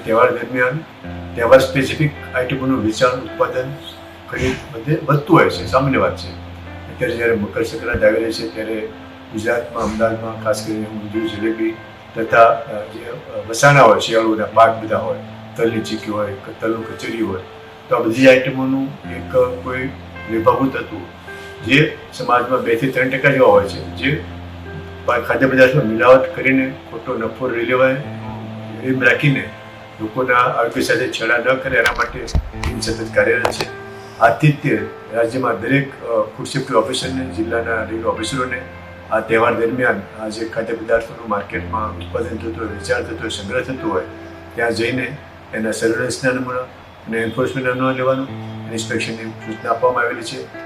તહેવાર દરમિયાન તહેવાર સ્પેસિફિક આઇટમોનું વેચાણ ઉત્પાદન ખરીદ બધે વધતું હોય છે, સામાન્ય વાત છે. અત્યારે જ્યારે મકર સંક્રાંતિ આવી રહી છે ત્યારે ગુજરાતમાં અમદાવાદમાં ખાસ કરીને ઊંધિયું, જલેબી તથા જે વસાણા હોય, શિયાળુના પાક બધા હોય, તલની ચીકી હોય, તલનું કચરી હોય, તો આ બધી આઇટમોનું એક કોઈ વિભાગું થતું જે સમાજમાં 2 થી 3% જેવા હોય છે, જે ખાદ્ય પદાર્થમાં મિલાવટ કરીને ખોટો નફો લઈ લેવાય એમ રાખીને લોકોના આરોગ્ય સાથે છેડા ન કરે એના માટે સતત કાર્યરત છે. આજથી જ તે રાજ્યમાં દરેક ફૂડ સેફ્ટી ઓફિસરને, જિલ્લાના રેલવે ઓફિસરોને આ તહેવાર દરમિયાન આ જે ખાદ્ય પદાર્થોનું માર્કેટમાં ઉત્પાદન થતું હોય, વેચાણ થતું હોય, સંગ્રહ થતું હોય ત્યાં જઈને એના સર્વેલન્સના નમૂના અને એન્ફોર્સમેન્ટના નમૂના લેવાનું, ઇન્સ્પેક્શનની સૂચના આપવામાં આવેલી છે.